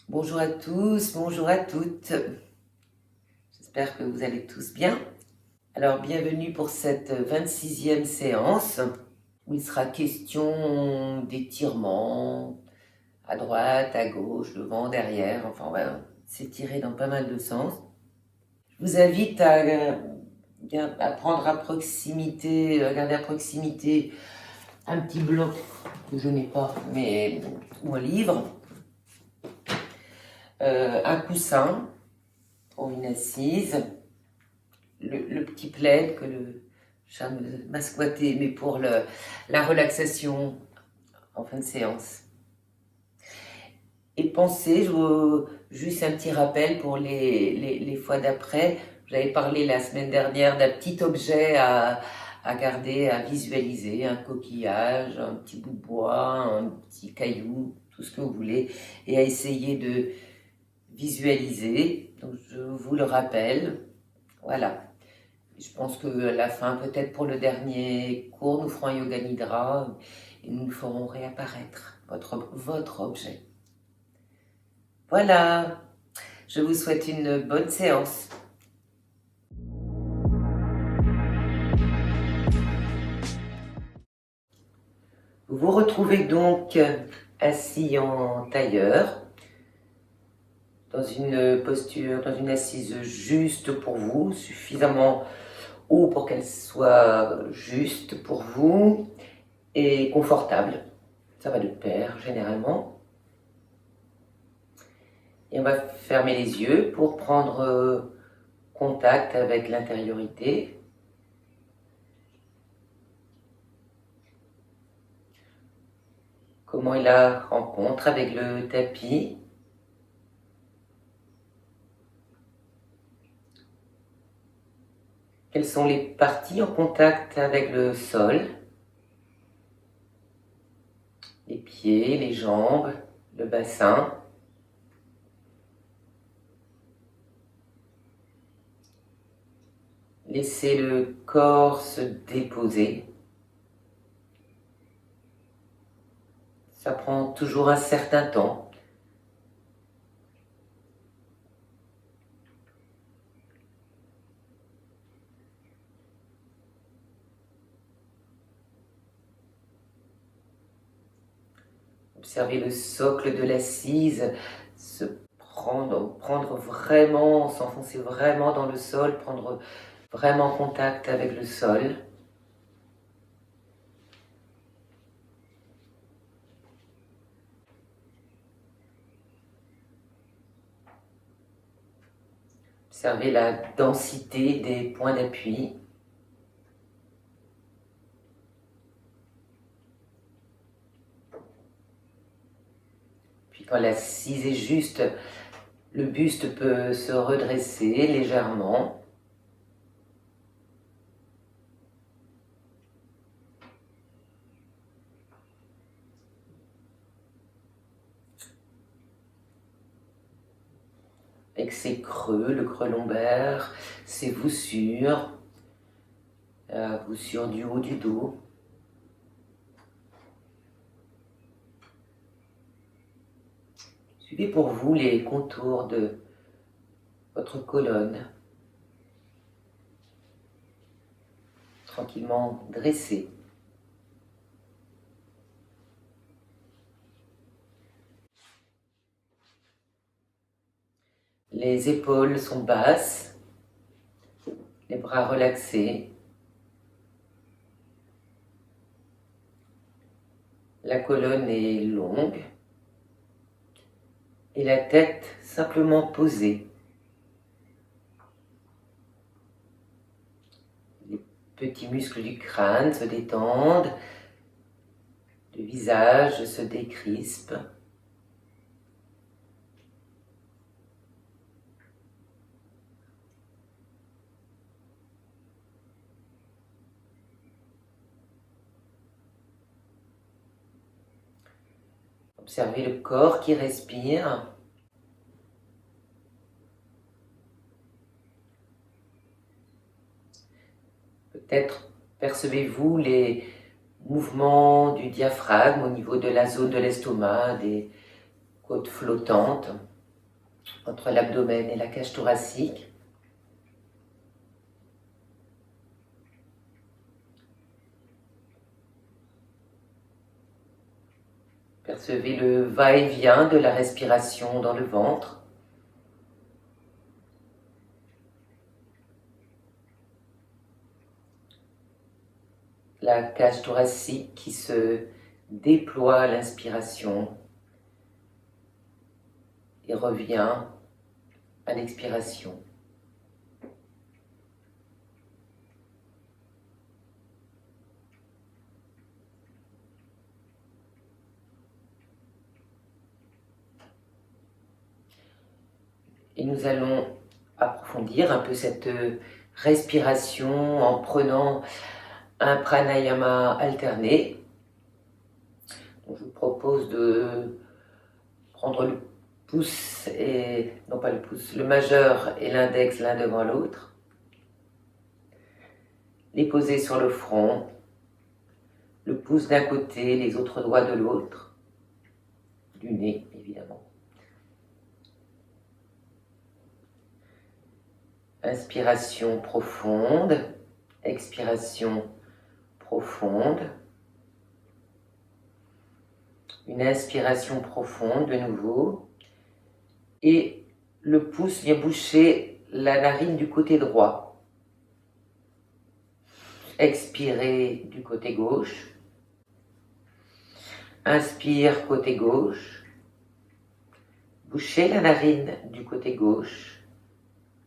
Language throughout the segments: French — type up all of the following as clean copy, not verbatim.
Bonjour à tous, bonjour à toutes. J'espère que vous allez tous bien. Alors, bienvenue pour cette 26e séance où il sera question d'étirements à droite, à gauche, devant, derrière. Enfin, on va s'étirer dans pas mal de sens. Je vous invite à prendre à proximité, à garder à proximité un petit bloc que je n'ai pas, mais ou un livre, un coussin pour une assise, le petit plaid que le chat m'a squatté, mais pour la relaxation en fin de séance. Et pensez, juste un petit rappel pour les fois d'après, j'avais parlé la semaine dernière d'un petit objet à garder, à visualiser, un coquillage, un petit bout de bois, un petit caillou, tout ce que vous voulez, et à essayer de visualiser. Donc je vous le rappelle, voilà. Je pense qu'à la fin, peut-être pour le dernier cours, nous ferons un yoga nidra et nous le ferons réapparaître, votre objet. Voilà, je vous souhaite une bonne séance. Vous vous retrouvez donc assis en tailleur, dans une posture, dans une assise juste pour vous, suffisamment haut pour qu'elle soit juste pour vous et confortable. Ça va de pair généralement. Et on va fermer les yeux pour prendre contact avec l'intériorité. Comment est la rencontre avec le tapis? Quelles sont les parties en contact avec le sol? Les pieds, les jambes, le bassin. Laissez le corps se déposer. Ça prend toujours un certain temps. Observez le socle de l'assise se prendre vraiment, s'enfoncer vraiment dans le sol, prendre vraiment contact avec le sol. Observez la densité des points d'appui. Puis quand l'assise est juste, le buste peut se redresser légèrement. Avec ses creux, le creux lombaire, ses voussures, la voussure du haut du dos. Suivez pour vous les contours de votre colonne, tranquillement dressée. Les épaules sont basses, les bras relaxés. La colonne est longue et la tête simplement posée. Les petits muscles du crâne se détendent, le visage se décrispe. Observez le corps qui respire. Peut-être percevez-vous les mouvements du diaphragme au niveau de la zone de l'estomac, des côtes flottantes. entre l'abdomen et la cage thoracique. Percevez le va-et-vient de la respiration dans le ventre. La cage thoracique qui se déploie à l'inspiration et revient à l'expiration. Et nous allons approfondir un peu cette respiration en prenant un pranayama alterné. Donc je vous propose de prendre le pouce et non pas le pouce, le majeur et l'index l'un devant l'autre. Les poser sur le front, le pouce d'un côté, les autres doigts de l'autre, du nez évidemment. Inspiration profonde, expiration profonde. Une inspiration profonde de nouveau. Et le pouce vient boucher la narine du côté droit. Expirez du côté gauche. Inspire côté gauche. Bouchez la narine du côté gauche.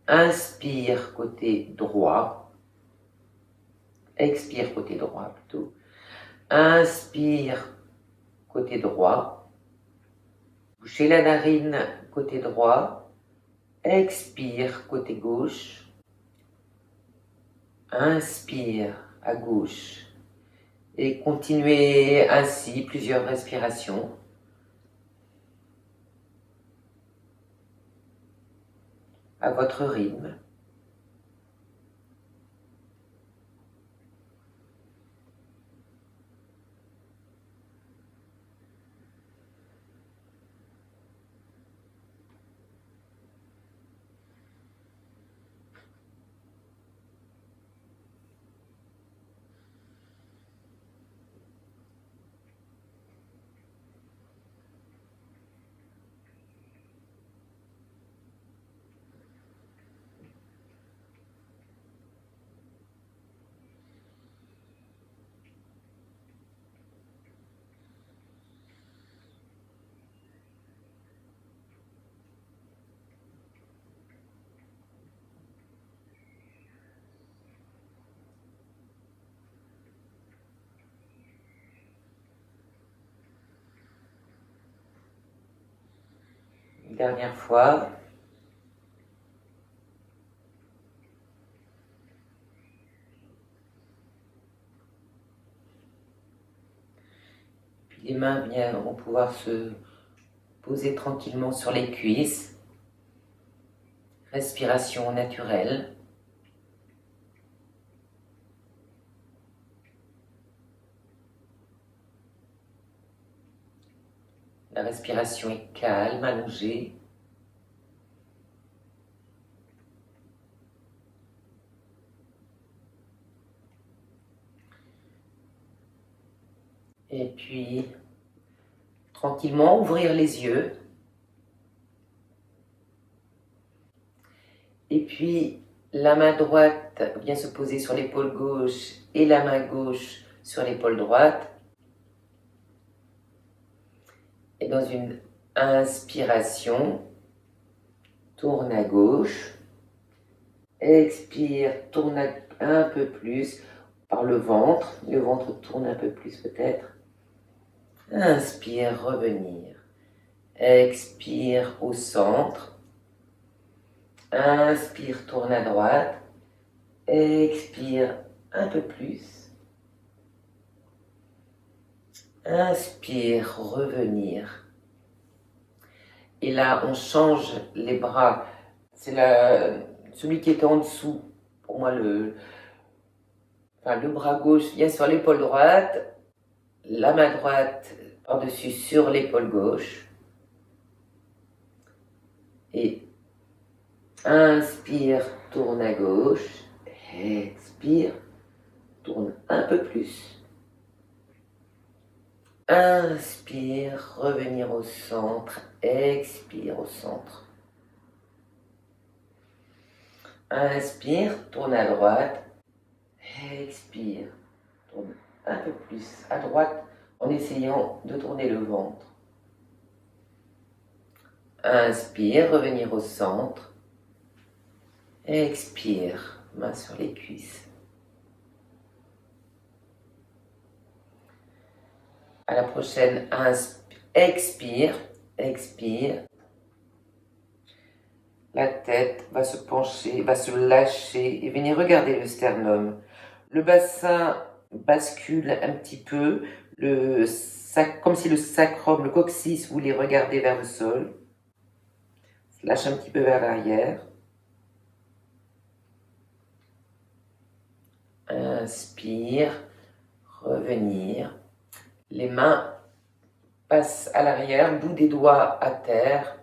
Inspire côté droit. Expire côté droit plutôt. Inspire côté droit. Bouchez la narine côté droit. Expire côté gauche. Inspire à gauche. Et continuez ainsi plusieurs respirations. À votre rythme. Une dernière fois. Puis les mains vont pouvoir se poser tranquillement sur les cuisses. Respiration naturelle. La respiration est calme, allongée. Et puis, tranquillement, ouvrir les yeux. Et puis, la main droite vient se poser sur l'épaule gauche et la main gauche sur l'épaule droite. Et dans une inspiration, tourne à gauche. Expire, tourne un peu plus par le ventre. Le ventre tourne un peu plus peut-être. Inspire, revenir. Expire au centre. Inspire, tourne à droite. Expire un peu plus. Inspire, revenir. Et là, on change les bras. C'est celui qui était en dessous. Pour moi, le bras gauche vient sur l'épaule droite. La main droite par-dessus sur l'épaule gauche. Et Inspire, tourne à gauche. Expire, tourne un peu plus. Inspire, revenir au centre. Expire au centre. Inspire, tourne à droite. Expire, tourne un peu plus à droite en essayant de tourner le ventre. Inspire, revenir au centre. Expire, main sur les cuisses. À la prochaine, expire, expire. La tête va se pencher, va se lâcher et venir regarder le sternum. Le bassin bascule un petit peu, comme si le sacrum, le coccyx voulait regarder vers le sol. Se lâche un petit peu vers l'arrière. Inspire, revenir. Les mains passent à l'arrière, bout des doigts à terre.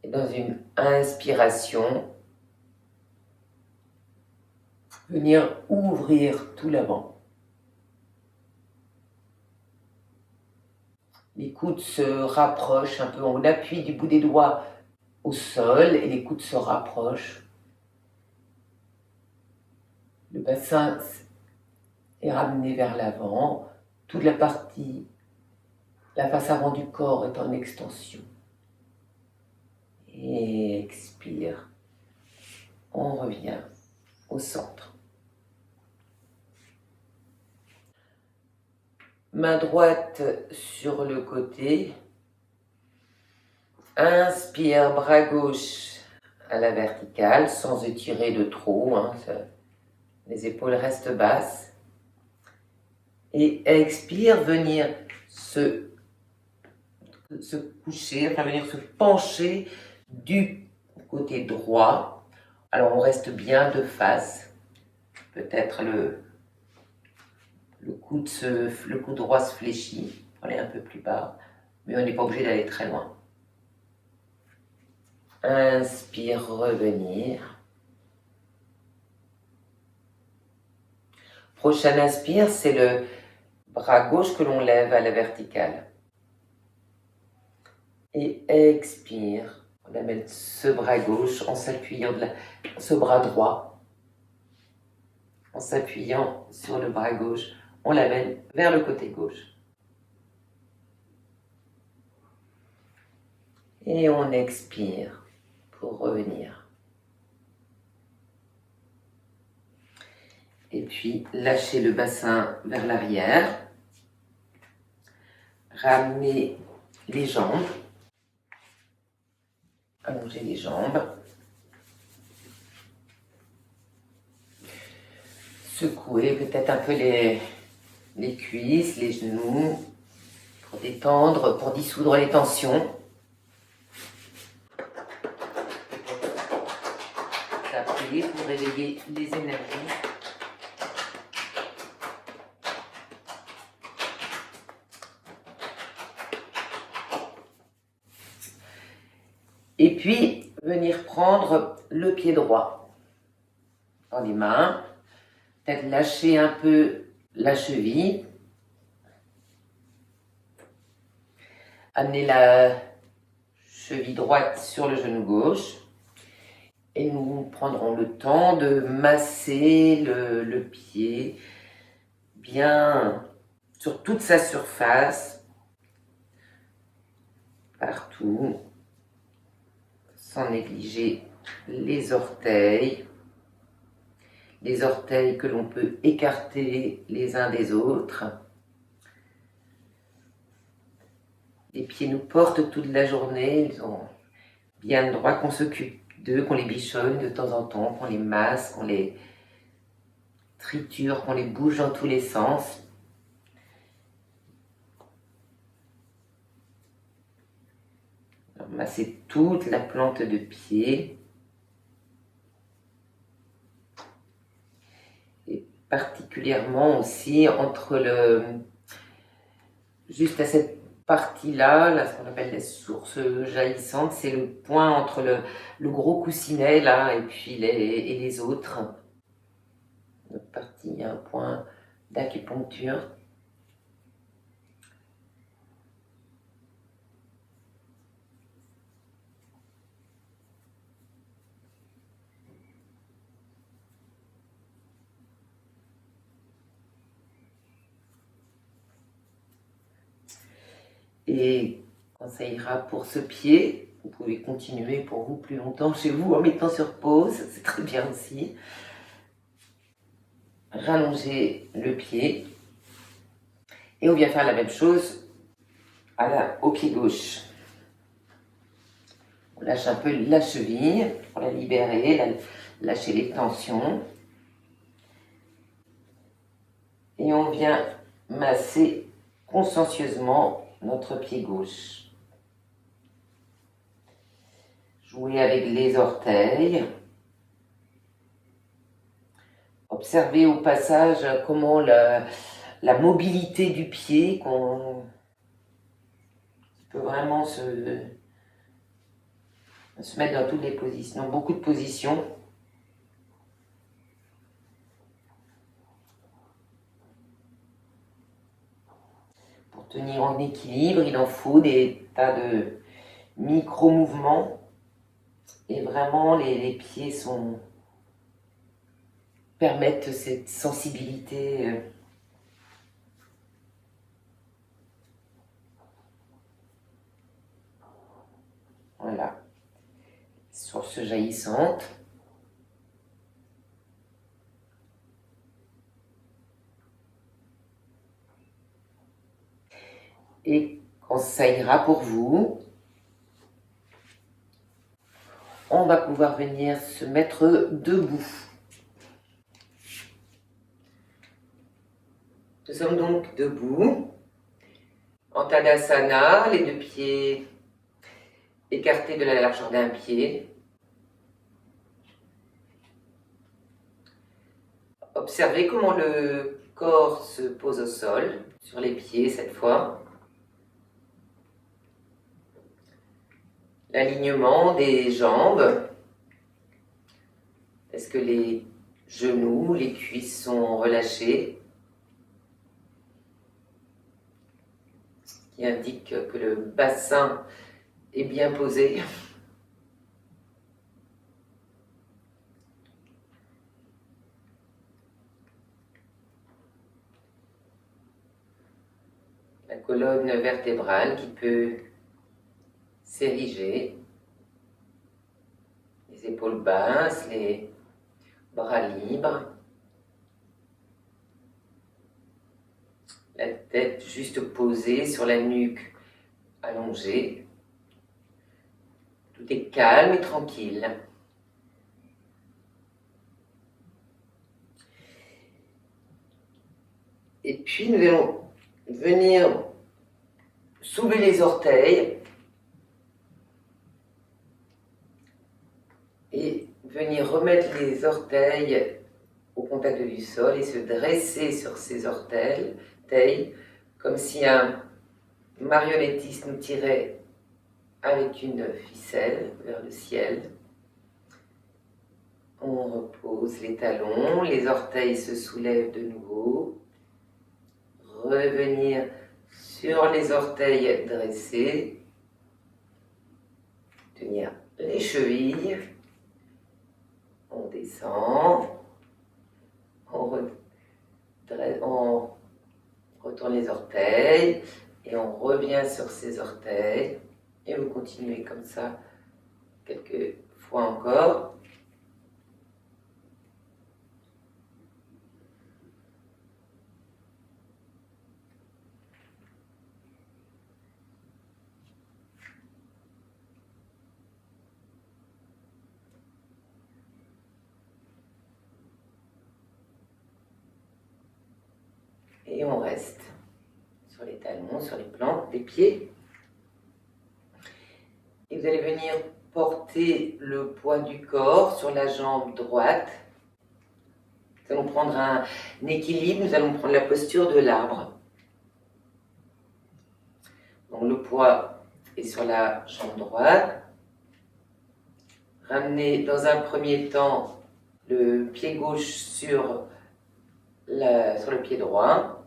Et dans une inspiration, venir ouvrir tout l'avant. Les coudes se rapprochent un peu, on appuie du bout des doigts au sol et les coudes se rapprochent. Le bassin est ramené vers l'avant, toute la face avant du corps est en extension. Et expire, on revient au centre. Main droite sur le côté. Inspire, bras gauche à la verticale, sans étirer de trop. Les épaules restent basses. Et expire, venir se coucher, enfin venir se pencher du côté droit. Alors on reste bien de face. Peut-être le coude droit se fléchit, on est un peu plus bas, mais on n'est pas obligé d'aller très loin. Inspire, revenir. Prochain inspire, c'est le bras gauche que l'on lève à la verticale. Et expire, on amène ce bras gauche en s'appuyant ce bras droit, en s'appuyant sur le bras gauche, on l'amène vers le côté gauche. Et on expire pour revenir. Et puis, lâchez le bassin vers l'arrière. Ramenez les jambes. Allongez les jambes. Secouez peut-être un peu les cuisses, les genoux, pour détendre, pour dissoudre les tensions. Tapez pour réveiller les énergies. Et puis, venir prendre le pied droit dans les mains. Peut-être lâcher un peu la cheville. Amener la cheville droite sur le genou gauche. Et nous prendrons le temps de masser le pied bien sur toute sa surface, partout, sans négliger les orteils que l'on peut écarter les uns des autres. Les pieds nous portent toute la journée, ils ont bien le droit qu'on s'occupe d'eux, qu'on les bichonne de temps en temps, qu'on les masse, qu'on les triture, qu'on les bouge dans tous les sens. Alors, masser toute la plante de pied. Et particulièrement aussi juste à cette partie-là, là, ce qu'on appelle les sources jaillissantes, c'est le point entre le gros coussinet, là, et puis les autres. Notre partie, il y a un point d'acupuncture. Et quand ça ira pour ce pied, vous pouvez continuer pour vous plus longtemps chez vous en mettant sur pause, c'est très bien aussi. Rallonger le pied. Et on vient faire la même chose au pied gauche. On lâche un peu la cheville pour la libérer, lâcher les tensions. Et on vient masser consciencieusement notre pied gauche. Jouer avec les orteils. Observez au passage comment la mobilité du pied peut vraiment se mettre dans toutes les positions, dans beaucoup de positions. Pour tenir en équilibre, il en faut des tas de micro-mouvements. Et vraiment, les pieds permettent cette sensibilité. Voilà. Source jaillissante. Et quand ça ira pour vous, on va pouvoir venir se mettre debout. Nous sommes donc debout, en Tadasana, les deux pieds écartés de la largeur d'un pied. Observez comment le corps se pose au sol, sur les pieds cette fois. L'alignement des jambes. Est-ce que les genoux, les cuisses sont relâchés? Ce qui indique que le bassin est bien posé. La colonne vertébrale qui peut s'ériger. Les épaules basses, les bras libres. La tête juste posée sur la nuque allongée. Tout est calme et tranquille. Et puis nous allons venir soulever les orteils et venir remettre les orteils au contact du sol et se dresser sur ces orteils, comme si un marionnettiste nous tirait avec une ficelle vers le ciel. On repose les talons, les orteils se soulèvent de nouveau. Revenir sur les orteils dressés. Tenir les chevilles. On descend. On retourne les orteils. Et on revient sur ces orteils. Et vous continuez comme ça quelques fois encore. Et on reste sur les talons, sur les plantes des pieds. Et vous allez venir porter le poids du corps sur la jambe droite. Nous allons prendre un équilibre, nous allons prendre la posture de l'arbre. Donc le poids est sur la jambe droite. Ramenez dans un premier temps le pied gauche sur le pied droit.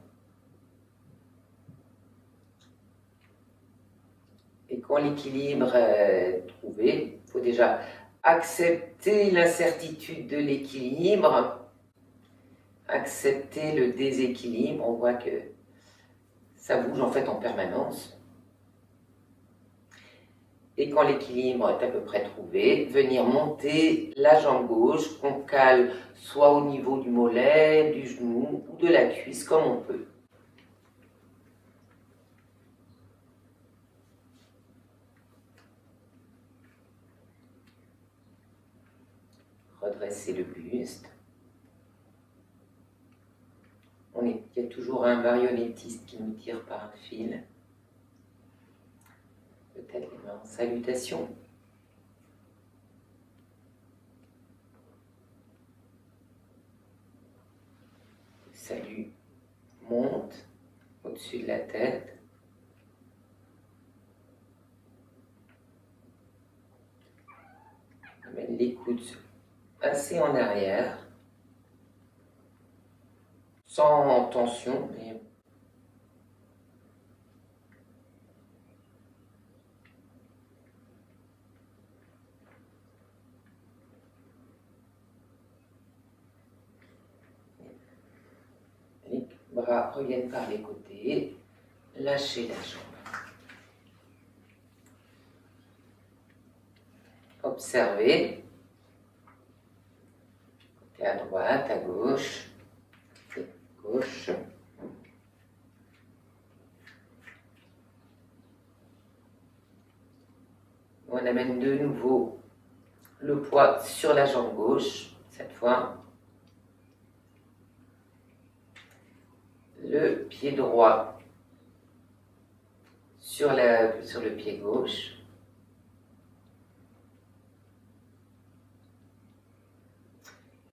Et quand l'équilibre est trouvé, il faut déjà accepter l'incertitude de l'équilibre, accepter le déséquilibre. On voit que ça bouge en fait en permanence. Et quand l'équilibre est à peu près trouvé, venir monter la jambe gauche qu'on cale soit au niveau du mollet, du genou ou de la cuisse comme on peut. Redresser le buste. Il y a toujours un marionnettiste qui nous tire par un fil. Peut-être les mains en salutation. Le salut monte au-dessus de la tête. On amène les coudes assez en arrière. Sans tension, mais les bras reviennent par les côtés. Lâchez la jambe. Observez. Côté à droite, à gauche. Gauche. On amène de nouveau le poids sur la jambe gauche, cette fois. Le pied droit sur le pied gauche.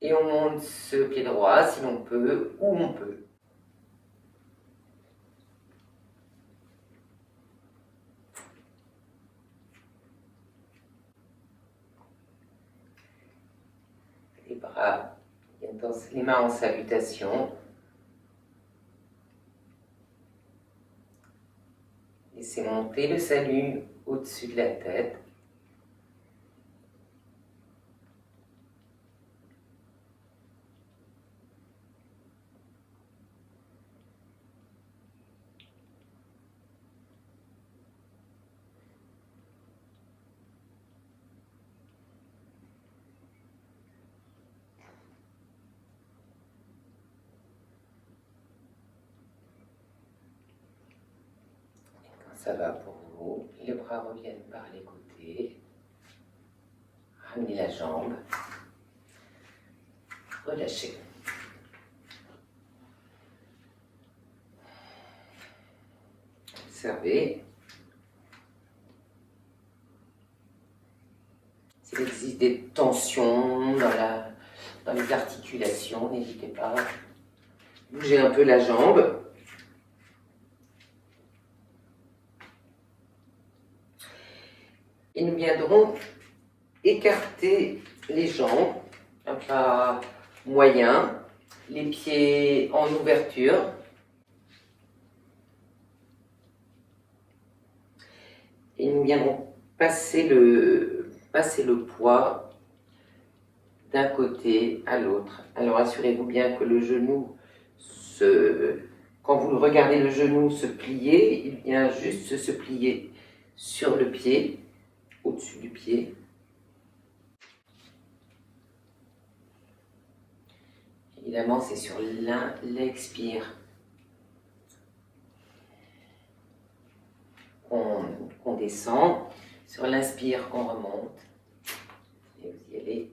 Et on monte ce pied droit si l'on peut, ou on peut. Les bras, les mains en salutation. Laissez monter le salut au-dessus de la tête. Ça va pour vous. Les bras reviennent par les côtés. Ramenez la jambe. Relâchez. Observez. S'il existe des tensions dans les articulations, n'hésitez pas. Bougez un peu la jambe. Et nous viendrons écarter les jambes, un pas moyen, les pieds en ouverture. Et nous viendrons passer le poids d'un côté à l'autre. Alors assurez-vous bien que le genou, quand vous regardez le genou se plier, il vient juste se plier sur le pied, au-dessus du pied. Évidemment, c'est sur l'expire qu'on descend, sur l'inspire qu'on remonte, et vous y allez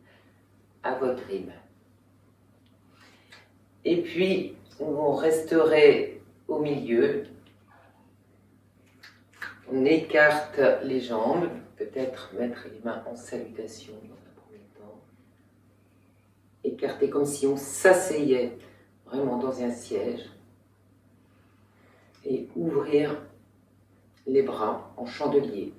à votre rythme. Et puis, vous resterez au milieu. On écarte les jambes, peut-être mettre les mains en salutation dans un premier temps. Écarter comme si on s'asseyait vraiment dans un siège. Et ouvrir les bras en chandelier.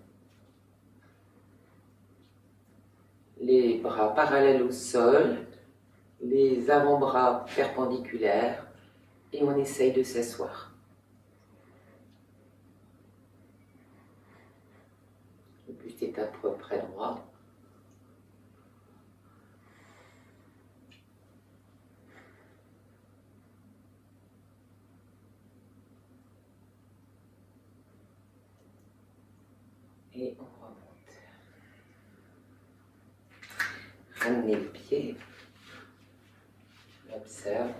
Les bras parallèles au sol, les avant-bras perpendiculaires et on essaye de s'asseoir. Le buste est à peu près droit. Et on remonte. Ramenez le pied. On observe.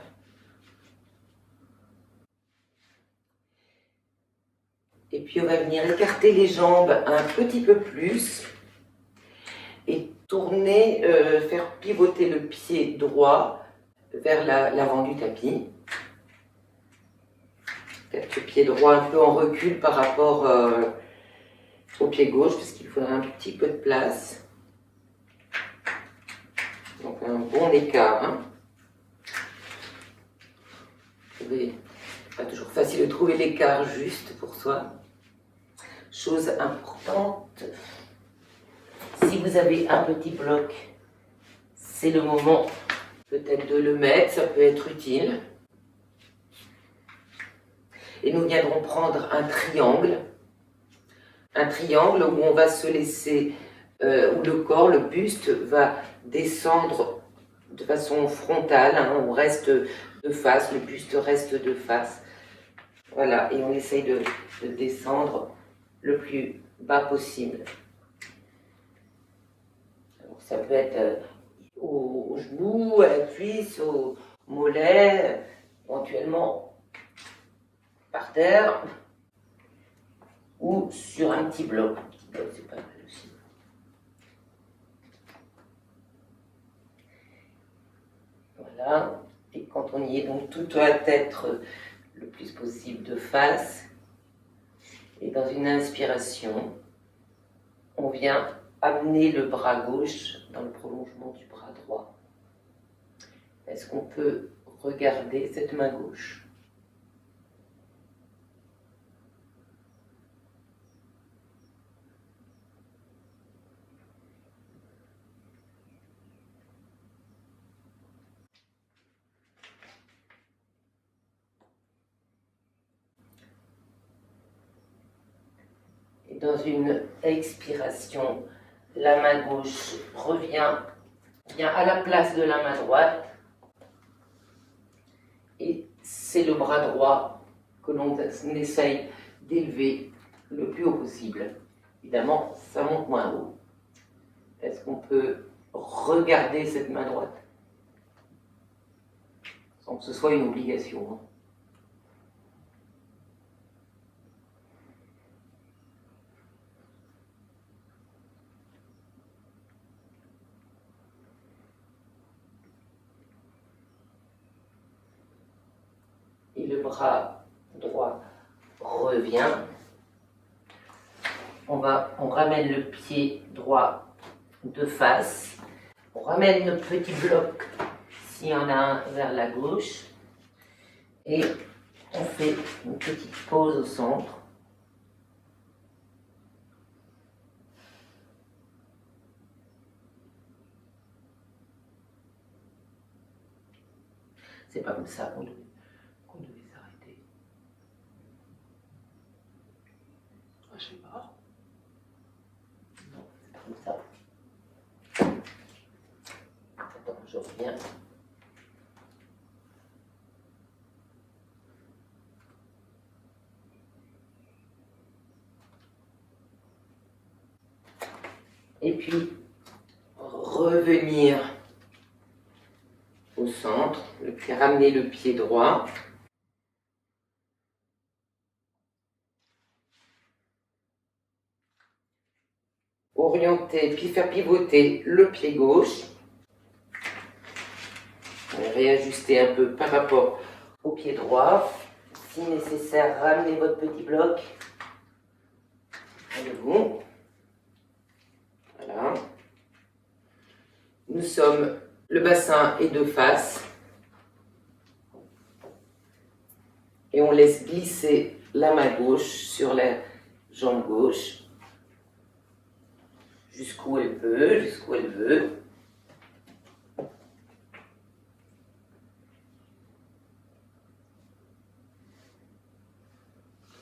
Et puis on va venir écarter les jambes un petit peu plus et tourner, faire pivoter le pied droit vers l'avant du tapis. Peut-être le pied droit un peu en recul par rapport au pied gauche, parce qu'il faudra un petit peu de place. Donc un bon écart. Hein. Pas toujours facile de trouver l'écart juste pour soi. Chose importante, si vous avez un petit bloc, c'est le moment peut-être de le mettre, ça peut être utile. Et nous viendrons prendre un triangle où on va se laisser, où le corps, le buste va descendre de façon frontale, hein, on reste de face, le buste reste de face. Voilà, et on essaye de descendre le plus bas possible. Alors, ça peut être au genou, à la cuisse, au mollet, éventuellement par terre ou sur un petit bloc. Un petit bloc, c'est pas mal aussi. Voilà, et quand on y est, donc tout doit être le plus possible de face. Et dans une inspiration, on vient amener le bras gauche dans le prolongement du bras droit. Est-ce qu'on peut regarder cette main gauche ? Et dans une expiration, la main gauche vient à la place de la main droite. Et c'est le bras droit que l'on essaye d'élever le plus haut possible. Évidemment, ça monte moins haut. Est-ce qu'on peut regarder cette main droite sans que ce soit une obligation, hein. Et le bras droit revient. On ramène le pied droit de face. On ramène le petit bloc, s'il y en a un, vers la gauche. Et on fait une petite pause au centre. C'est pas comme ça qu'on devait s'arrêter. Je sais pas. Non, c'est pas comme ça. Attends, je reviens. Et puis, revenir au centre, puis ramener le pied droit. Orienter, puis faire pivoter le pied gauche. Réajuster un peu par rapport au pied droit. Si nécessaire, ramenez votre petit bloc. Allez-vous. Voilà. Nous sommes, le bassin est de face. Et on laisse glisser la main gauche sur la jambe gauche, jusqu'où elle veut, jusqu'où elle veut.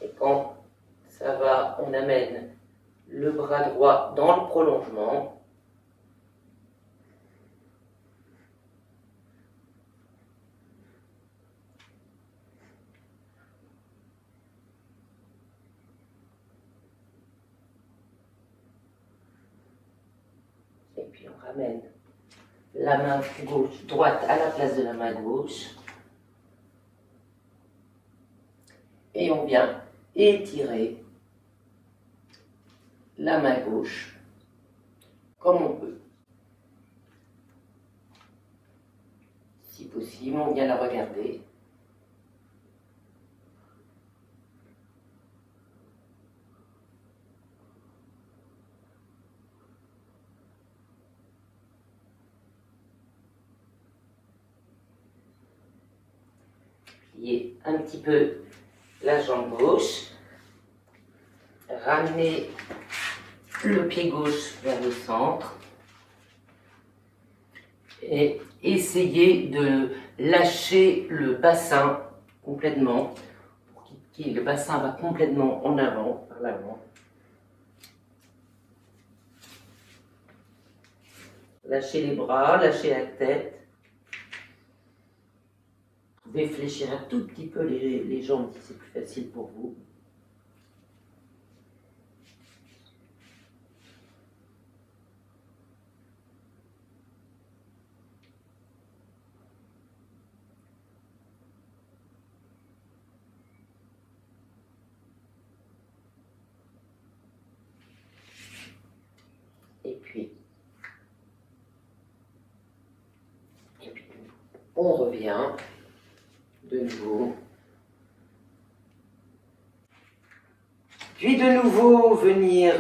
Et quand ça va, on amène le bras droit dans le prolongement. Et puis on ramène la main gauche, droite à la place de la main gauche. Et on vient étirer la main gauche comme on peut. Si possible, on vient la regarder. Plier un petit peu la jambe gauche. Ramener le pied gauche vers le centre. Et essayer de lâcher le bassin complètement, pour le bassin va complètement en avant, par l'avant. Lâchez les bras, lâchez la tête. Vous pouvez fléchir un tout petit peu les jambes si c'est plus facile pour vous. Et puis, on revient de nouveau. Puis de nouveau, venir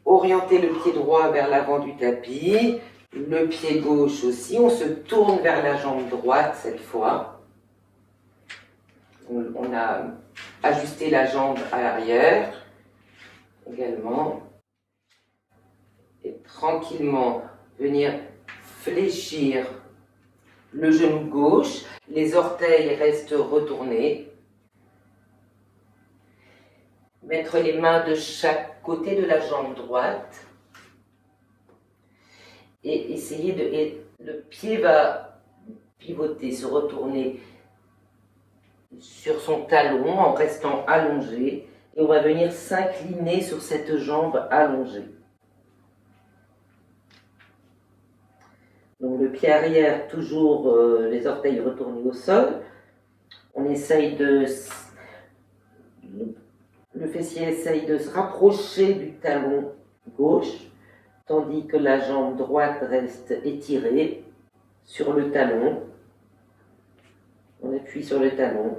orienter le pied droit vers l'avant du tapis, le pied gauche aussi. On se tourne vers la jambe droite cette fois. On a ajusté la jambe à l'arrière également. Et tranquillement venir fléchir le genou gauche. Les orteils restent retournés. Mettre les mains de chaque côté de la jambe droite. Et essayer de... Le pied va pivoter, se retourner sur son talon en restant allongé. Et on va venir s'incliner sur cette jambe allongée. Donc le pied arrière, toujours les orteils retournés au sol. On essaye de... Le fessier essaye de se rapprocher du talon gauche, tandis que la jambe droite reste étirée sur le talon. On appuie sur le talon.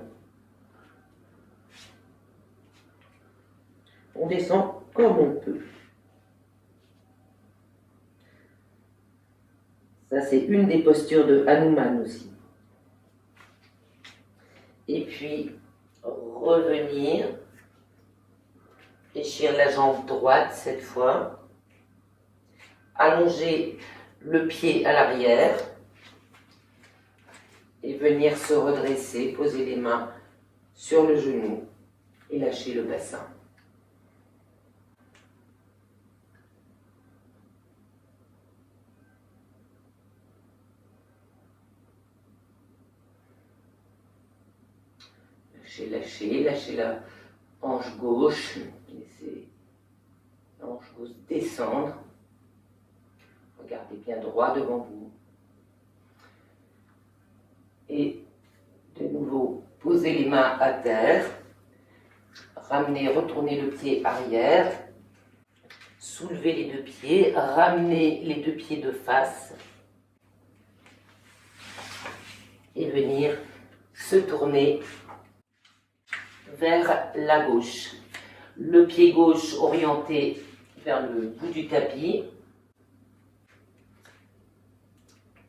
On descend comme on peut. Ça, c'est une des postures de Hanuman aussi. Et puis, revenir, fléchir la jambe droite cette fois, allonger le pied à l'arrière et venir se redresser, poser les mains sur le genou et lâcher le bassin. Lâchez la hanche gauche, laissez la hanche gauche descendre. Regardez bien droit devant vous. Et de nouveau, posez les mains à terre. Ramenez, retournez le pied arrière. Soulevez les deux pieds, ramenez les deux pieds de face. Et venir se tourner vers la gauche. Le pied gauche orienté vers le bout du tapis.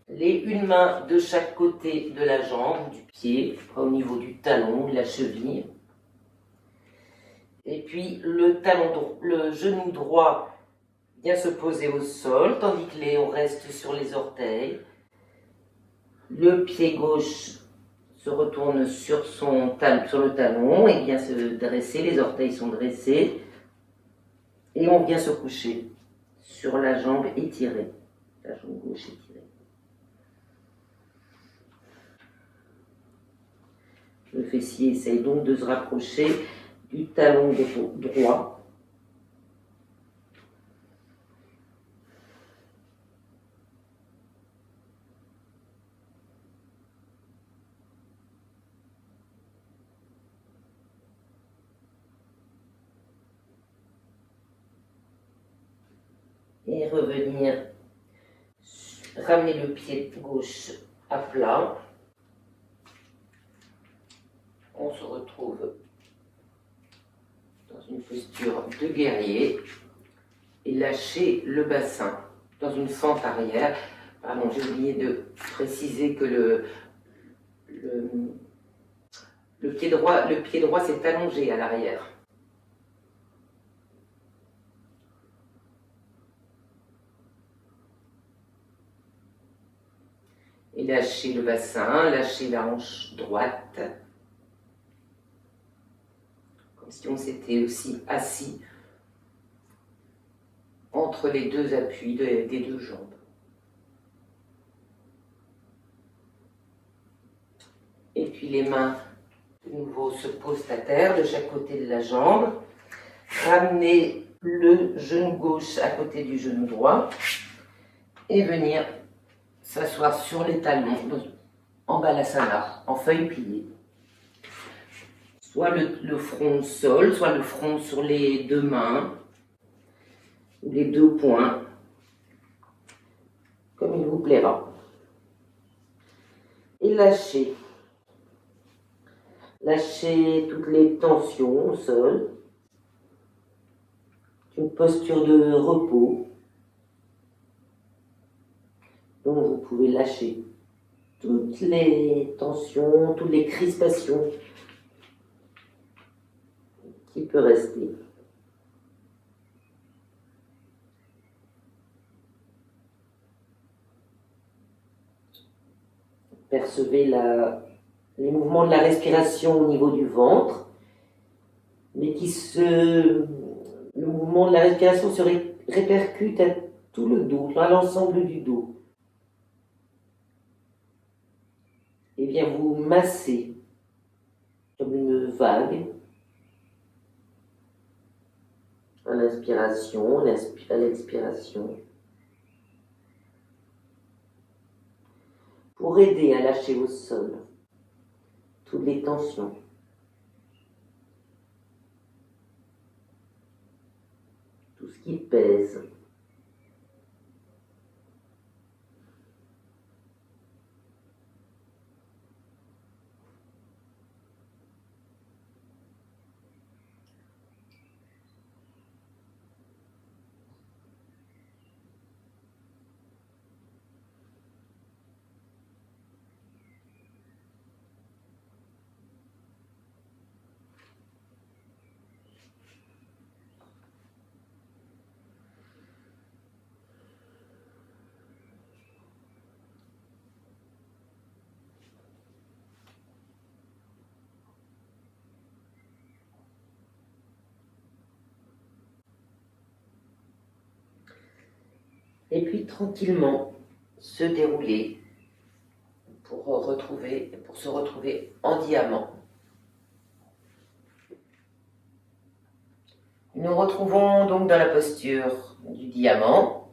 Une main de chaque côté de la jambe, du pied, au niveau du talon, de la cheville. Et puis le genou droit vient se poser au sol, tandis que on reste sur les orteils. Le pied gauche se retourne sur le talon et vient se dresser, les orteils sont dressés. Et on vient se coucher sur la jambe étirée, la jambe gauche étirée. Le fessier essaye donc de se rapprocher du talon droit. Et revenir, ramener le pied gauche à plat. On se retrouve dans une posture de guerrier et lâcher le bassin dans une fente arrière. Pardon, j'ai oublié de préciser que le pied droit s'est allongé à l'arrière. Et lâchez le bassin, lâchez la hanche droite. Comme si on s'était aussi assis entre les deux appuis des deux jambes. Et puis les mains de nouveau se posent à terre de chaque côté de la jambe. Ramenez le genou gauche à côté du genou droit et venir s'asseoir sur les talons en balasana, en feuille pliée. Soit le front au sol, soit le front sur les deux mains, ou les deux poings, comme il vous plaira. Et lâchez. Lâchez toutes les tensions au sol. Une posture de repos. Donc vous pouvez lâcher toutes les tensions, toutes les crispations qui peuvent rester. Percevez les mouvements de la respiration au niveau du ventre, mais le mouvement de la respiration se répercute à tout le dos, à l'ensemble du dos. Et bien vous massez comme une vague à l'inspiration, à l'expiration, pour aider à lâcher au sol toutes les tensions. Tout ce qui pèse. Et puis tranquillement se dérouler pour se retrouver en diamant. Nous nous retrouvons donc dans la posture du diamant,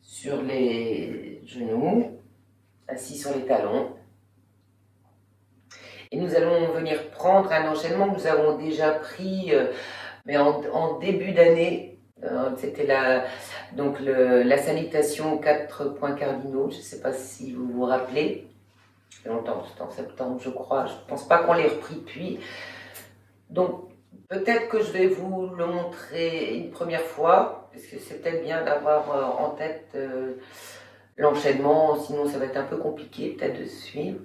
sur les genoux, assis sur les talons. Et nous allons venir prendre un enchaînement que nous avons déjà pris, mais en début d'année. C'était la salutation 4 points cardinaux. Je ne sais pas si vous vous rappelez. Ça fait longtemps, c'était en septembre, je crois. Je ne pense pas qu'on l'ait repris depuis. Donc, peut-être que je vais vous le montrer une première fois, parce que c'est peut-être bien d'avoir en tête l'enchaînement, sinon ça va être un peu compliqué peut-être de suivre.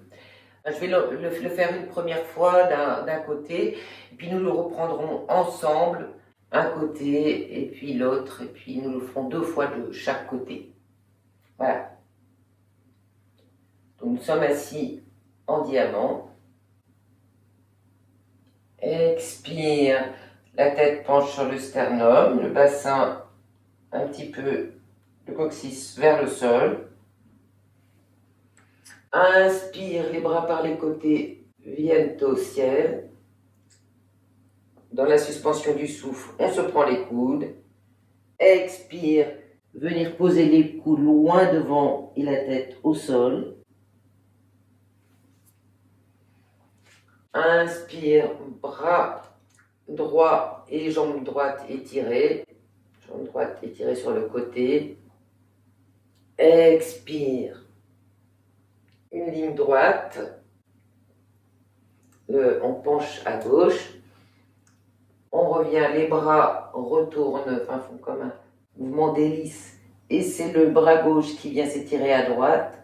Je vais le faire une première fois d'un côté, et puis nous le reprendrons ensemble, un côté et puis l'autre, et puis nous le ferons 2 fois de chaque côté. Voilà. Donc nous sommes assis en diamant. Expire, la tête penche sur le sternum, le bassin un petit peu, le coccyx vers le sol. Inspire, les bras par les côtés viennent au ciel. Dans la suspension du souffle, on se prend les coudes. Expire, venir poser les coudes loin devant et la tête au sol. Inspire, bras droit et jambe droite étirée. Jambe droite étirée sur le côté. Expire, une ligne droite. On penche à gauche. On revient, les bras retournent, enfin font comme un mouvement d'hélice. Et c'est le bras gauche qui vient s'étirer à droite.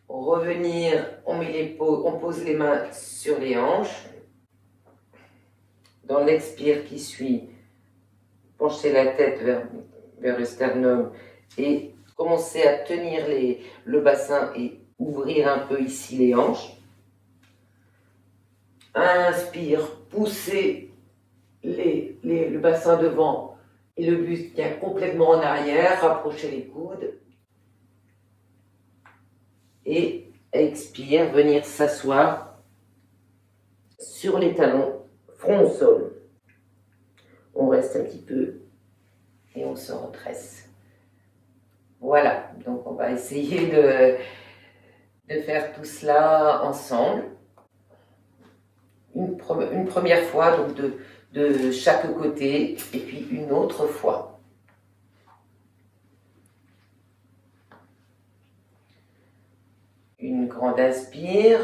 Revenir, on pose les mains sur les hanches. Dans l'expire qui suit, pencher la tête vers le sternum et commencer à tenir le bassin et ouvrir un peu ici les hanches. Inspire, poussez le bassin devant et le buste vient complètement en arrière, rapprochez les coudes. Et expire, venir s'asseoir sur les talons, front au sol. On reste un petit peu et on se redresse. Voilà, donc on va essayer de faire tout cela ensemble. Une première fois donc de chaque côté et puis une autre fois. Une grande inspire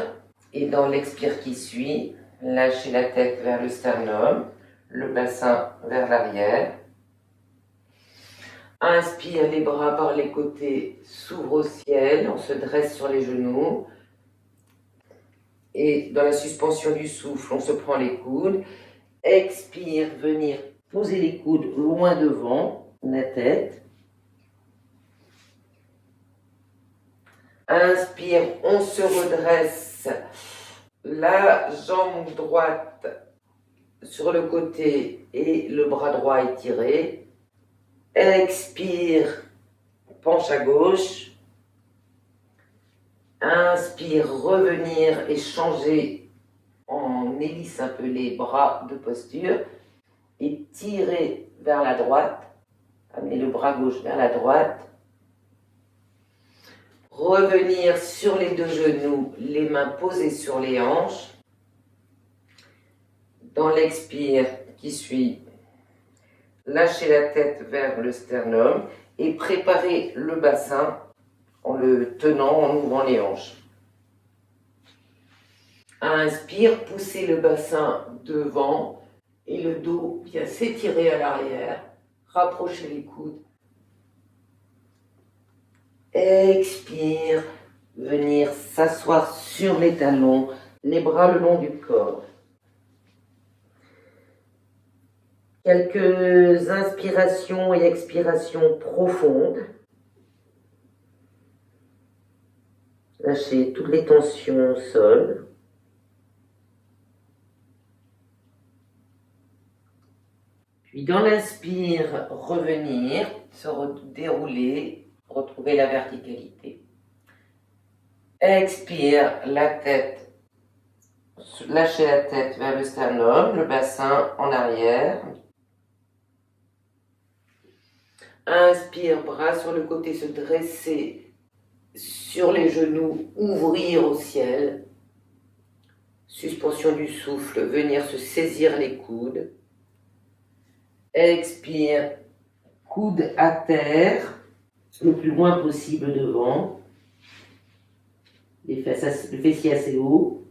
et dans l'expire qui suit, lâchez la tête vers le sternum, le bassin vers l'arrière. Inspire, les bras par les côtés s'ouvrent au ciel, on se dresse sur les genoux. Et dans la suspension du souffle, on se prend les coudes. Expire, venir poser les coudes loin devant la tête. Inspire, on se redresse, la jambe droite sur le côté et le bras droit étiré. Expire, penche à gauche. Inspire, revenir et changer en hélice un peu les bras de posture et tirer vers la droite. Amener le bras gauche vers la droite. Revenir sur les 2 genoux, les mains posées sur les hanches. Dans l'expire qui suit, lâchez la tête vers le sternum et préparez le bassin en le tenant, en ouvrant les hanches. Inspire, poussez le bassin devant et le dos vient s'étirer à l'arrière. Rapprochez les coudes. Expire, venir s'asseoir sur les talons, les bras le long du corps. Quelques inspirations et expirations profondes. Lâchez toutes les tensions au sol. Puis dans l'inspire, revenir, se dérouler. Retrouver la verticalité. Expire, la tête, lâchez la tête vers le sternum, le bassin en arrière. Inspire, bras sur le côté, se dresser sur les genoux, ouvrir au ciel. Suspension du souffle, venir se saisir les coudes. Expire, coude à terre. Le plus loin possible devant, le fessier assez haut.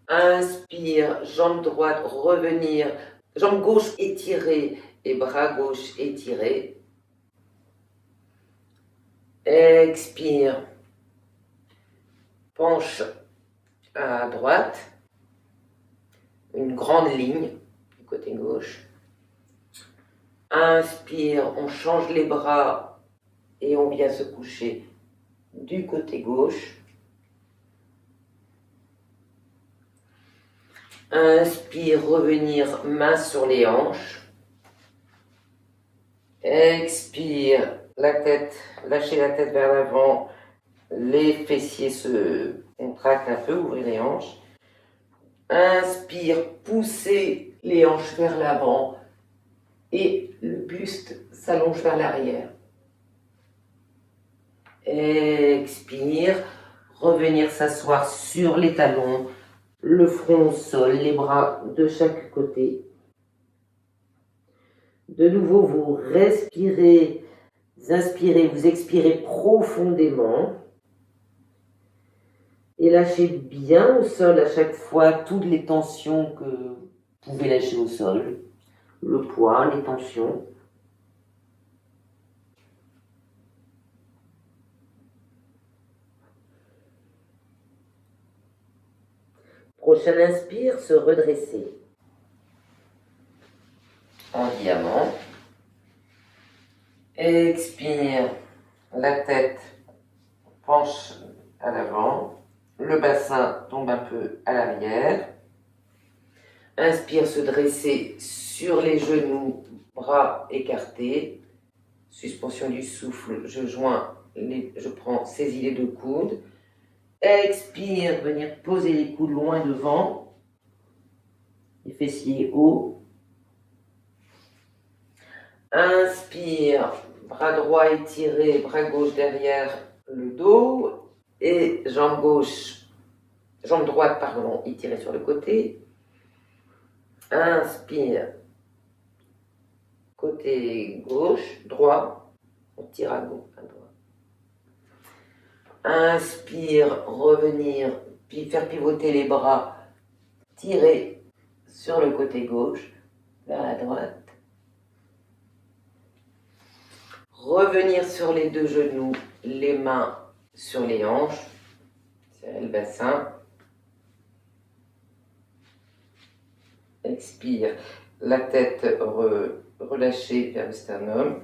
Inspire, jambe droite, revenir, jambe gauche étirée et bras gauche étiré. Expire. Penche à droite. Une grande ligne du côté gauche. Inspire, on change les bras et on vient se coucher du côté gauche. Inspire, revenir main sur les hanches. Expire, la tête, lâchez la tête vers l'avant. Les fessiers se contractent un peu, ouvrez les hanches. Inspire, poussez les hanches vers l'avant et le buste s'allonge vers l'arrière. Expire, revenir s'asseoir sur les talons, le front au sol, les bras de chaque côté. De nouveau, vous respirez, vous inspirez, vous expirez profondément. Et lâchez bien au sol à chaque fois toutes les tensions que vous pouvez lâcher au sol. Le poids, les tensions. Prochain inspire, se redresser. En diamant. Expire, la tête penche à l'avant. Le bassin tombe un peu à l'arrière. Inspire, se dresser sur les genoux, bras écartés. Suspension du souffle, saisis les deux coudes. Expire, venir poser les coudes loin devant. Les fessiers hauts. Inspire, bras droit étiré, bras gauche derrière le dos. Et jambe droite, étirée sur le côté. Inspire, côté gauche, droit, on tire à gauche, à droite. Inspire, revenir, puis faire pivoter les bras, tirer sur le côté gauche, vers la droite. Revenir sur les deux genoux, les mains sur les hanches, serrer le bassin. Expire, la tête relâchée vers le sternum.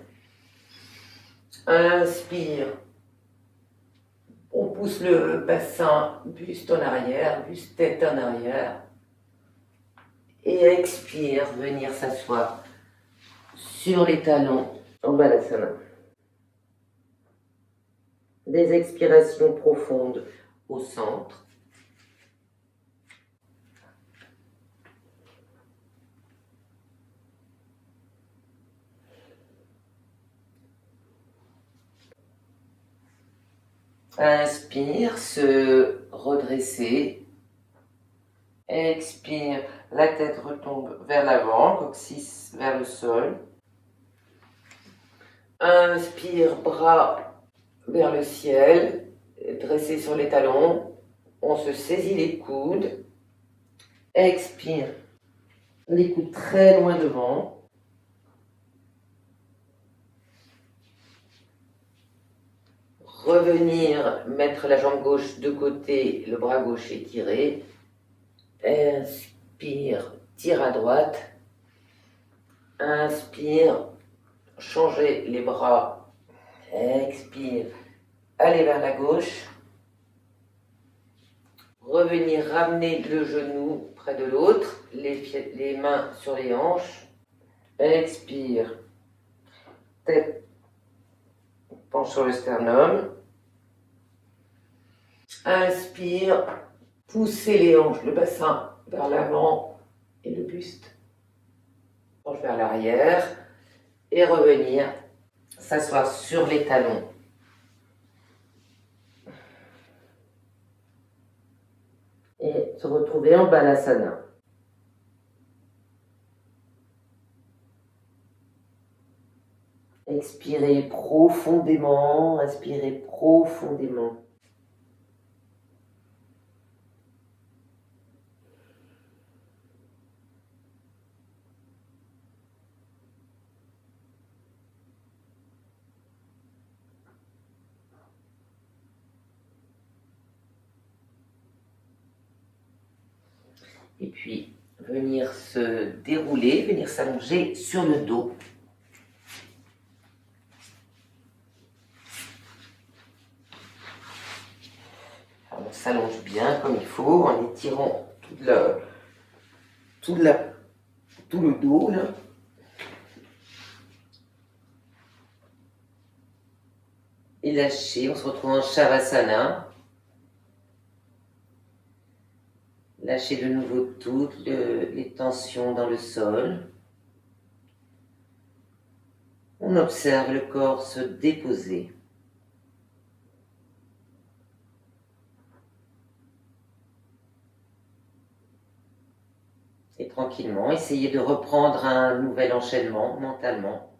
Inspire, on pousse le bassin, buste en arrière, buste tête en arrière. Et expire, venir s'asseoir sur les talons en balasana. Des expirations profondes au centre. Inspire, se redresser. Expire, la tête retombe vers l'avant, coccyx vers le sol. Inspire, bras vers le ciel, dressé sur les talons. On se saisit les coudes. Expire, les coudes très loin devant. Revenir, mettre la jambe gauche de côté, le bras gauche étiré. Inspire, tire à droite. Inspire, changer les bras. Expire, aller vers la gauche. Revenir, ramener le genou près de l'autre, les mains sur les hanches. Expire, tête penche sur le sternum. Inspire, poussez les hanches, le bassin vers l'avant et le buste penche vers l'arrière. Et revenir, s'asseoir sur les talons. Et se retrouver en balasana. Expirez profondément, inspirez profondément. Et puis venir se dérouler, venir s'allonger sur le dos. Alors, on s'allonge bien comme il faut en étirant tout le dos là. Et lâcher, on se retrouve en Shavasana. Lâchez de nouveau toutes les tensions dans le sol. On observe le corps se déposer. Et tranquillement, essayez de reprendre un nouvel enchaînement mentalement.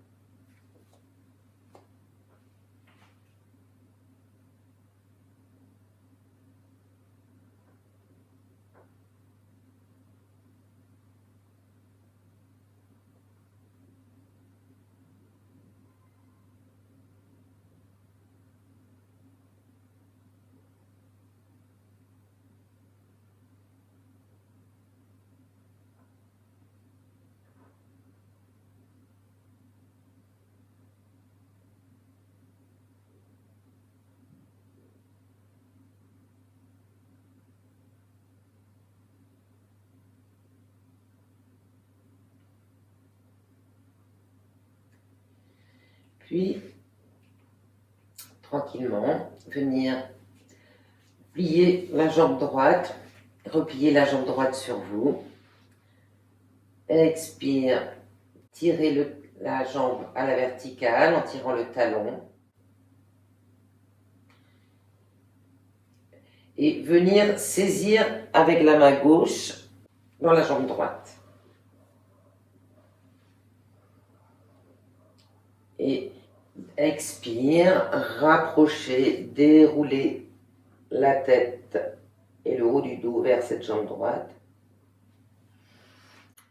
Puis, tranquillement, venir plier la jambe droite, replier la jambe droite sur vous. Expire, tirez la jambe à la verticale en tirant le talon. Et venir saisir avec la main gauche dans la jambe droite. Et expire, rapprocher, dérouler la tête et le haut du dos vers cette jambe droite.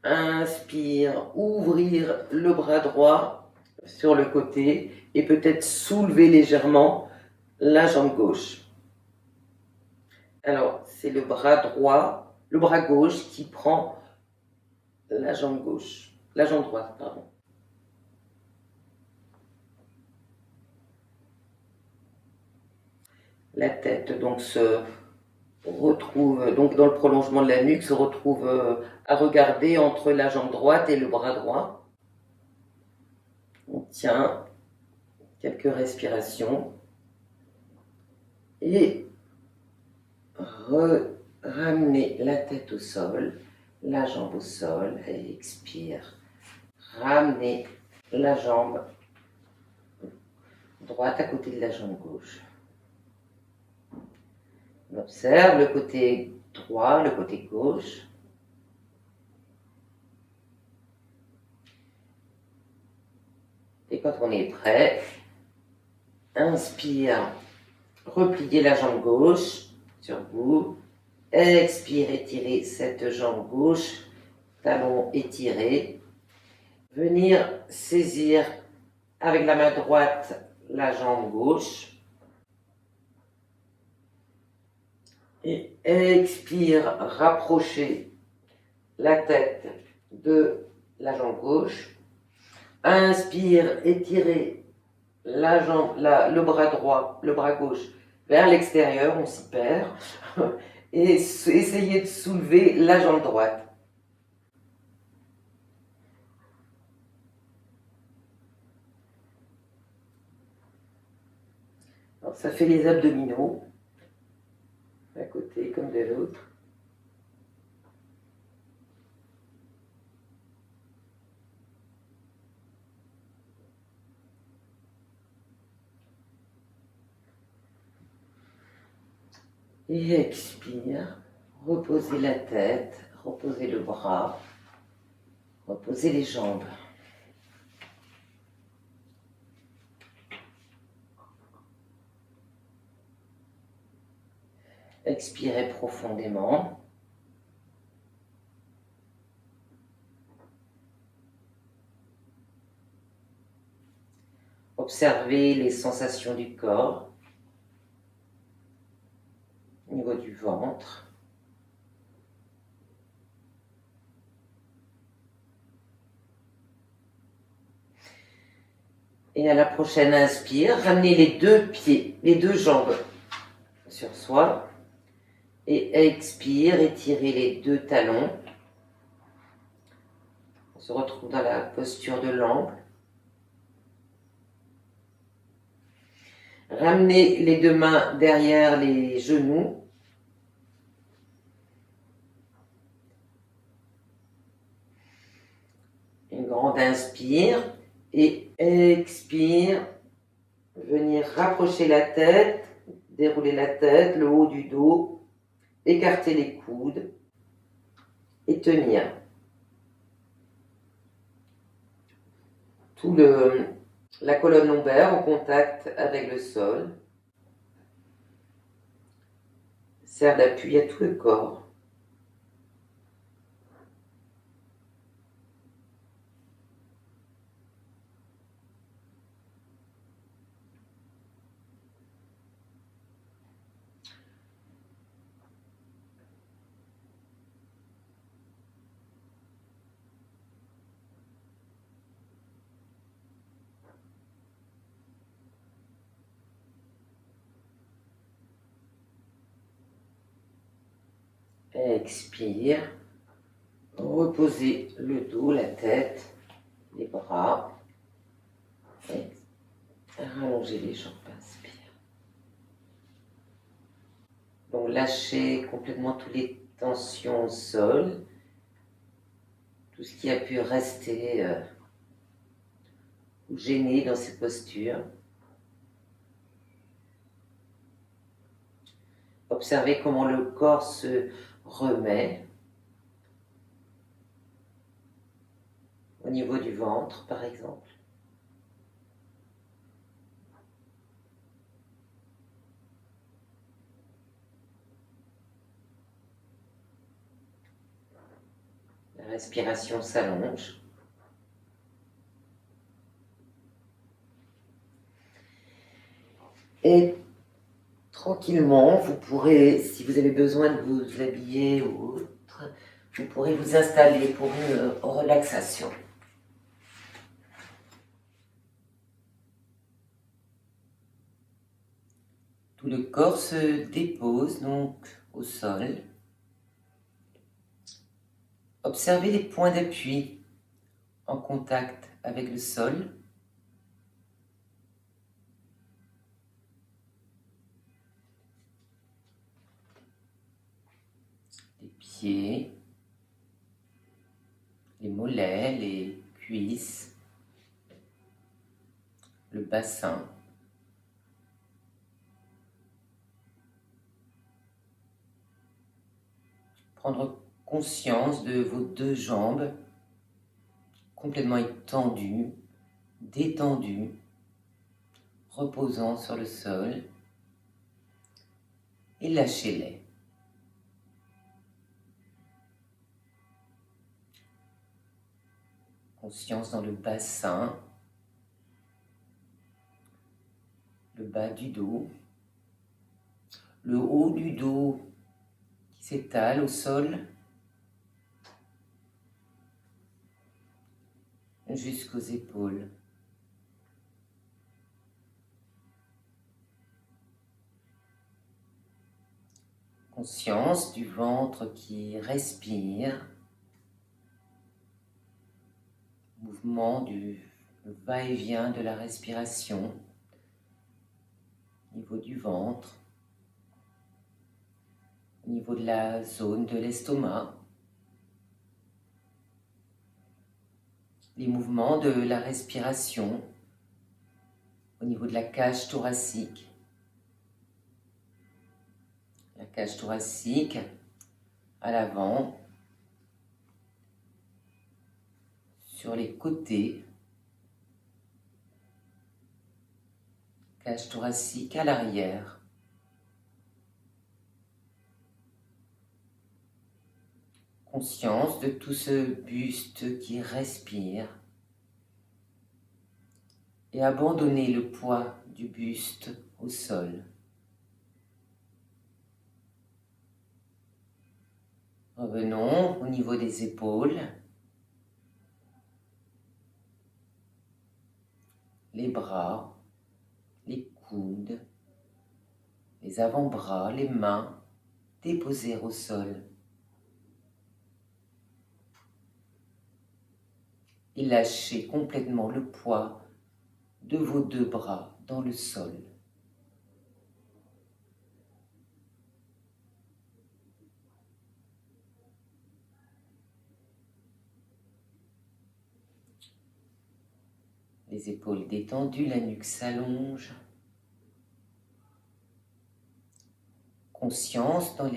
Inspire, ouvrir le bras droit sur le côté et peut-être soulever légèrement la jambe gauche. Alors, c'est le bras droit, le bras gauche qui prend la jambe gauche, la jambe droite, pardon. La tête donc se retrouve donc dans le prolongement de la nuque, se retrouve à regarder entre la jambe droite et le bras droit. On tient quelques respirations et ramener la tête au sol, la jambe au sol et expire. Ramener la jambe droite à côté de la jambe gauche. On observe le côté droit, le côté gauche. Et quand on est prêt, inspire, repliez la jambe gauche sur vous. Expire, étirez cette jambe gauche, talon étiré. Venir saisir avec la main droite la jambe gauche. Et expire, rapprocher la tête de la jambe gauche. Inspire, étirez le bras droit, le bras gauche vers l'extérieur, on s'y perd. Et essayez de soulever la jambe droite. Alors, ça fait les abdominaux, d'un côté comme de l'autre. Et expire, reposez la tête, reposez le bras, reposez les jambes. Expirez profondément. Observez les sensations du corps, au niveau du ventre. Et à la prochaine inspire, ramenez les deux pieds, les deux jambes sur soi. Et expire, étirez les deux talons. On se retrouve dans la posture de l'angle. Ramenez les deux mains derrière les genoux. Une grande inspire et expire. Venir rapprocher la tête, dérouler la tête, le haut du dos, écarter les coudes et tenir. Tout la colonne lombaire en contact avec le sol. Sert d'appui à tout le corps. Expire. Reposez le dos, la tête, les bras. Et rallongez les jambes. Inspire. Donc lâchez complètement toutes les tensions au sol. Tout ce qui a pu rester ou gêner dans ces postures. Observez comment le corps se remet au niveau du ventre, par exemple. La respiration s'allonge. Et tranquillement, vous pourrez, si vous avez besoin de vous habiller ou autre, vous pourrez vous installer pour une relaxation. Tout le corps se dépose donc au sol. Observez les points d'appui en contact avec le sol. Les pieds, les mollets, les cuisses, le bassin. Prendre conscience de vos deux jambes complètement étendues, détendues, reposant sur le sol et lâchez-les. Conscience dans le bassin, le bas du dos, le haut du dos qui s'étale au sol jusqu'aux épaules. Conscience du ventre qui respire, mouvement du va-et-vient de la respiration au niveau du ventre, au niveau de la zone de l'estomac, les mouvements de la respiration au niveau de la cage thoracique. La cage thoracique à l'avant, sur les côtés, cage thoracique à l'arrière. Conscience de tout ce buste qui respire et abandonnez le poids du buste au sol. Revenons au niveau des épaules. les bras, les coudes, les avant-bras, les mains déposées au sol. Et lâchez complètement le poids de vos deux bras dans le sol. Les épaules détendues, la nuque s'allonge. Conscience dans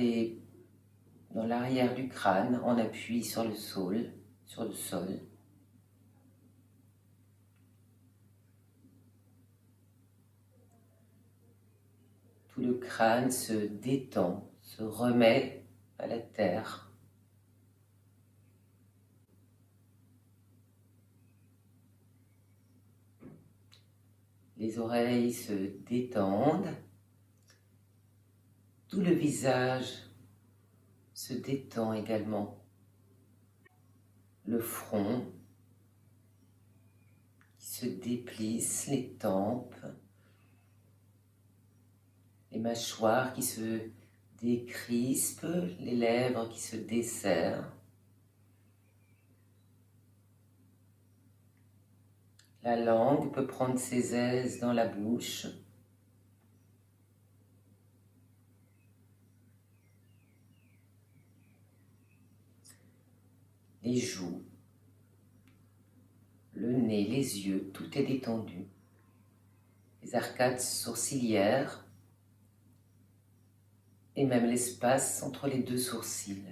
l'arrière du crâne en appui sur le sol. Tout le crâne se détend, se remet à la terre. Les oreilles se détendent. Tout le visage se détend également. Le front qui se déplisse, les tempes, les mâchoires qui se décrispent, les lèvres qui se desserrent. La langue peut prendre ses aises dans la bouche. Les joues, le nez, les yeux, tout est détendu. Les arcades sourcilières et même l'espace entre les deux sourcils.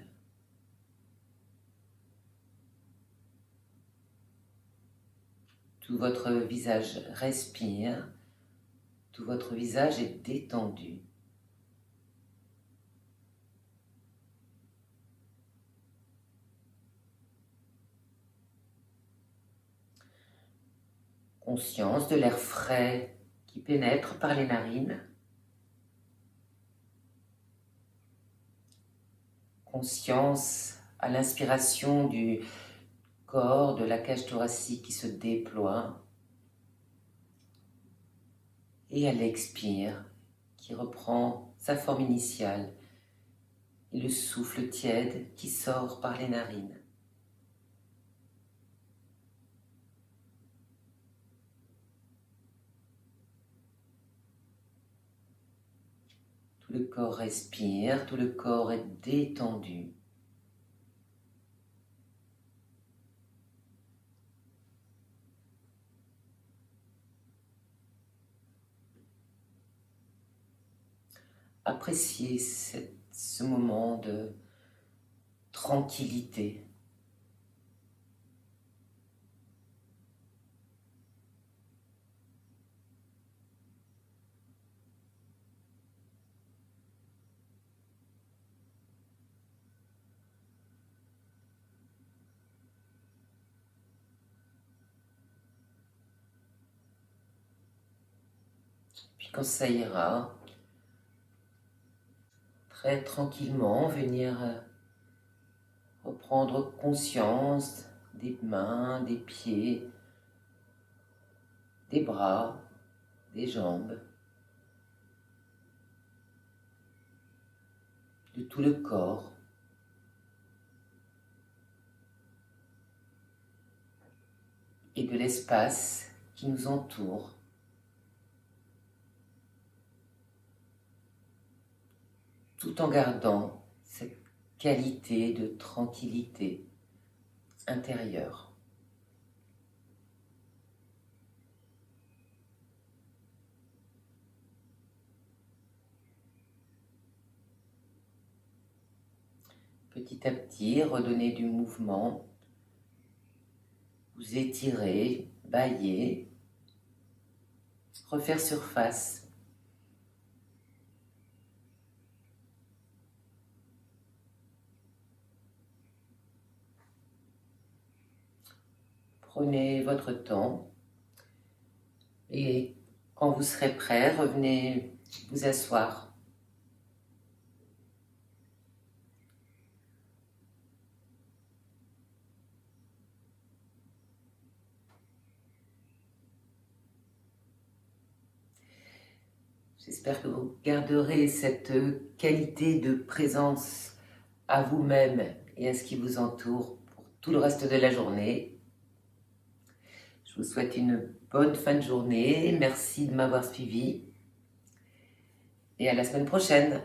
Tout votre visage respire, tout votre visage est détendu. Conscience de l'air frais qui pénètre par les narines. Conscience à l'inspiration du corps, de la cage thoracique qui se déploie. Et à l'expire, qui reprend sa forme initiale. Et le souffle tiède qui sort par les narines. Tout le corps respire, tout le corps est détendu. Appréciez ce moment de tranquillité. Puis quand ça ira, très tranquillement, venir reprendre conscience des mains, des pieds, des bras, des jambes, de tout le corps. Et de l'espace qui nous entoure. Tout en gardant cette qualité de tranquillité intérieure. Petit à petit, redonnez du mouvement, vous étirez, bâillez, refaire surface. Prenez votre temps et quand vous serez prêt, revenez vous asseoir. J'espère que vous garderez cette qualité de présence à vous-même et à ce qui vous entoure pour tout le reste de la journée. Je vous souhaite une bonne fin de journée. Merci de m'avoir suivi et à la semaine prochaine.